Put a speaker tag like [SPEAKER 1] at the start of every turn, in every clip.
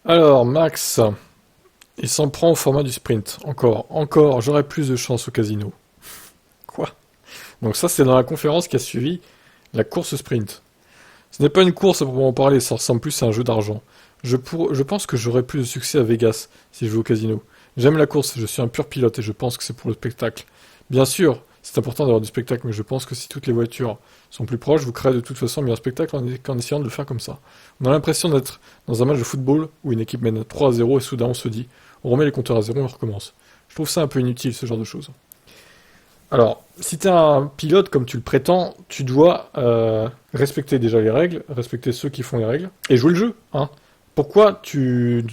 [SPEAKER 1] Alors, Max, il s'en prend au format du sprint. Encore, j'aurai plus de chance au casino. Quoi? Donc ça, c'est dans la conférence qui a suivi la course sprint. Ce n'est pas une course à proprement parler, ça ressemble plus à un jeu d'argent. Je pense que j'aurai plus de succès à Vegas si je vais au casino. J'aime la course, je suis un pur pilote et je pense que c'est pour le spectacle. Bien sûr, c'est important d'avoir du spectacle, mais je pense que si toutes les voitures sont plus proches, vous créerez de toute façon un meilleur spectacle en essayant de le faire comme ça. On a l'impression d'être dans un match de football où une équipe mène 3-0 et soudain on se dit, on remet les compteurs à zéro et on recommence. Je trouve ça un peu inutile, ce genre de choses. Alors, si t'es un pilote comme tu le prétends, tu dois respecter déjà les règles, respecter ceux qui font les règles, et jouer le jeu, hein. Pourquoi tu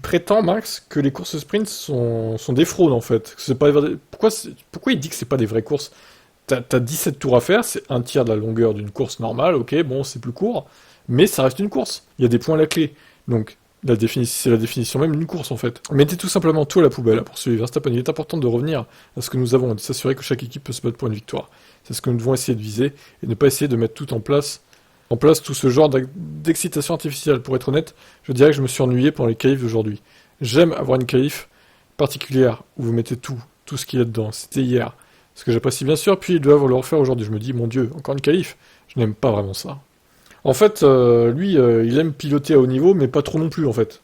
[SPEAKER 1] prétends, Max, que les courses sprint sont des fraudes, en fait? C'est pas, pourquoi il dit que c'est pas des vraies courses? T'as 17 tours à faire, c'est un tiers de la longueur d'une course normale, ok, bon, c'est plus court, mais ça reste une course. Il y a des points à la clé. Donc, c'est la définition même d'une course, en fait. Mettez tout simplement tout à la poubelle pour suivre Verstappen. Il est important de revenir à ce que nous avons et de s'assurer que chaque équipe peut se battre pour une victoire. C'est ce que nous devons essayer de viser et ne pas essayer de mettre tout en place tout ce genre d'excitation artificielle. Pour être honnête, je dirais que je me suis ennuyé pendant les qualifs d'aujourd'hui. J'aime avoir une qualif particulière où vous mettez tout ce qu'il y a dedans. C'était hier. Ce que j'apprécie bien sûr, puis ils doivent le refaire aujourd'hui. Je me dis, mon Dieu, encore une qualif. Je n'aime pas vraiment ça. En fait, lui, il aime piloter à haut niveau, mais pas trop non plus, en fait.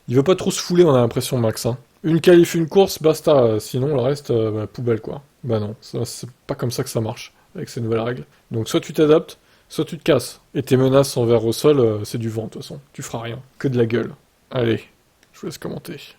[SPEAKER 1] Il veut pas trop se fouler, on a l'impression, Max, hein. Une qualif, une course, basta. Sinon, le reste, bah, poubelle, quoi. Bah non, c'est pas comme ça que ça marche, avec ces nouvelles règles. Donc, soit tu t'adaptes, soit tu te casses. Et tes menaces envers au sol, c'est du vent, de toute façon. Tu feras rien. Que de la gueule. Allez, je vous laisse commenter.